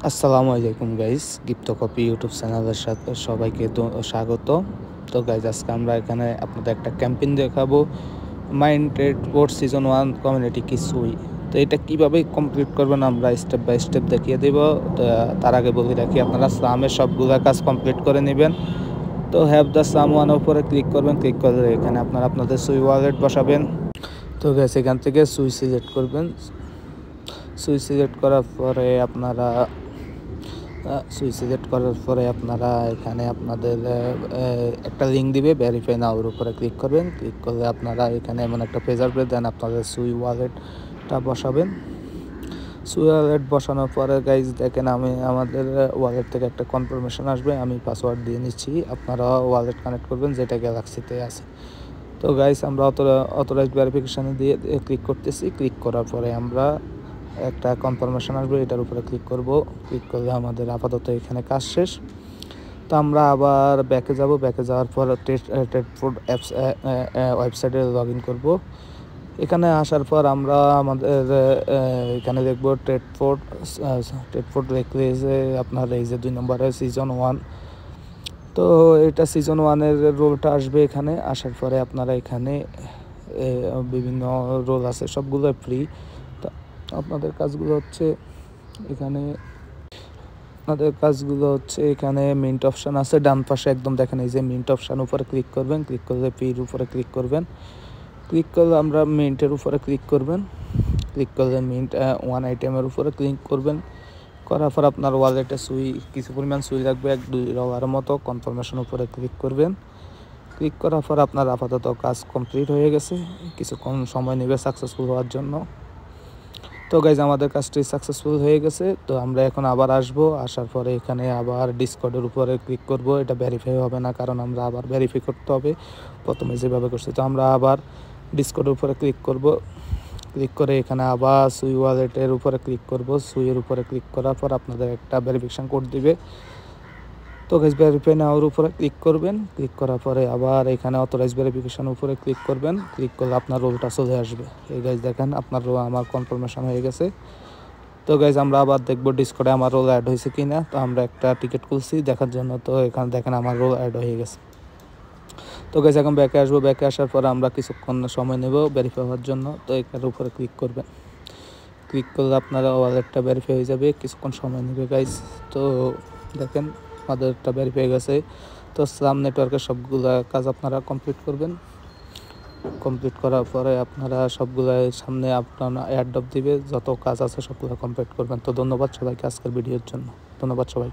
আসসালামু আলাইকুম guys, gift copy YouTube চ্যানেলের সাথে সবাইকে স্বাগত। তো গাইজ আজকে আমরা এখানে আপনাদের একটা ক্যাম্পেইন দেখাবো, mind trade force season 1 community কিছুই। তো এটা কীভাবে কমপ্লিট করবেন আমরা স্টেপ বাই স্টেপ দেখিয়ে দেব। তো তার আগে বলে রাখি, আপনারা সামের সবগুলো কাজ কমপ্লিট করে নেবেন। তো হ্যাভ দ্য সাম ওয়ানের উপরে ক্লিক করবেন। ক্লিক করলে এখানে আপনারা আপনাদের সুই ওয়ালেট বসাবেন। তো গাইস এখান থেকে সুই সিলেক্ট করবেন। সুই সিলেক্ট করার পরে আপনারা এখানে আপনাদের একটা লিঙ্ক দিবে, ভেরিফাই নাওর উপরে ক্লিক করবেন। ক্লিক করলে আপনারা এখানে এমন একটা পেজ আসবে, দেন আপনাদের সুই ওয়ালেটটা বসাবেন। সুই ওয়ালেট বসানোর পরে গাইজ দেখেন, আমাদের ওয়ালেট থেকে একটা কনফার্মেশন আসবে। আমি পাসওয়ার্ড দিয়ে নিচ্ছি, আপনারা ওয়ালেট কানেক্ট করবেন যেটা গ্যালাক্সিতে আছে। তো গাইজ আমরা অথরাইজড ভেরিফিকেশানে দিয়ে ক্লিক করতেছি। ক্লিক করার পরে আমরা একটা কনফার্মেশন আসবে, এটার উপরে ক্লিক করব। ক্লিক করলে আমাদের আপাতত এখানে কাজ শেষ। তো আমরা আবার ব্যাকে যাব। ব্যাকে যাওয়ার পর ট্রেডফোর্ড অ্যাপস ওয়েবসাইটে লগ ইন করবো। এখানে আসার পর আমরা আমাদের এখানে দেখব ট্রেডফোর্ড দেখলে যে আপনার এই যে 2 নম্বরের সিজন 1। তো এটা সিজন 1-এর রোলটা আসবে। এখানে আসার পরে আপনারা এখানে বিভিন্ন রোল আছে, সবগুলো ফ্রি। তো আপনাদের কাজগুলো হচ্ছে এখানে মিন্ট অপশান আছে ডান পাশে একদম, দেখেন এই যে মিন্ট অপশান উপরে ক্লিক করবেন। ক্লিক করলে ফির উপরে ক্লিক করবেন। ক্লিক করলে আমরা মিন্টের উপরে ক্লিক করবেন। ক্লিক করলে মিন্ট 1 আইটেমের উপরে ক্লিক করবেন। করার পর আপনার ওয়ালেটে কিছু পরিমাণ সুই লাগবে, 1-2 ডলারের মতো। কনফার্মেশন উপরে ক্লিক করবেন। ক্লিক করার পর আপনার আপাতত কাজ কমপ্লিট হয়ে গেছে। কিছুক্ষণ সময় নেবে সাকসেসফুল হওয়ার জন্য। তো গাইজ আমাদের কাজটি সাকসেসফুল হয়ে গেছে। তো আমরা এখন আবার আসার পরে এখানে আবার ডিসকর্ডের উপরে ক্লিক করব। এটা ভেরিফাই হবে না, কারণ আমরা আবার ভেরিফাই করতে হবে প্রথমে যেভাবে করছি। তো আমরা আবার ডিসকর্ডের উপরে ক্লিক করব। ক্লিক করে এখানে আবার সুই ওয়ালেটের উপরে ক্লিক করব। সুইয়ের উপরে ক্লিক করার পর আপনাদের একটা ভেরিফিকেশান কোড দিবে। তো গাইজ ভেরিফাই নাওর উপরে ক্লিক করবেন। ক্লিক করার পরে আবার এখানে অথরাইজ ভেরিফিকেশান উপরে ক্লিক করবেন। ক্লিক করলে আপনার রোলটা চলে আসবে। এই গাইজ দেখেন আপনার রোল আমার কনফার্মেশন হয়ে গেছে। তো গাইজ আমরা আবার দেখব ডিসকর্ডে আমার রোল অ্যাড হয়েছে কি না। তো আমরা একটা টিকিট খুলছি দেখার জন্য। তো এখানে দেখেন আমার রোল অ্যাড হয়ে গেছে। তো গাইজ এখন ব্যাকে আসবো। ব্যাকে আসার পরে আমরা কিছুক্ষণ সময় নেব ভেরিফাই হওয়ার জন্য। তো এটার উপরে ক্লিক করবেন। ক্লিক করলে আপনারা ওয়ালেটটা ভেরিফাই হয়ে যাবে, কিছুক্ষণ সময় নেবে গাইজ। তো দেখেন আমাদেরটা ভেরিফাই হয়ে গেছে। তো সাম নেটওয়ার্কের সবগুলা কাজ আপনারা কমপ্লিট করবেন। কমপ্লিট করার পরে আপনারা সবগুলা সামনে আপনার অ্যাড্রপ দিবে, যত কাজ আছে সবগুলো কমপ্লিট করবেন। তো ধন্যবাদ সবাইকে আজকের ভিডিওর জন্য। ধন্যবাদ সবাই।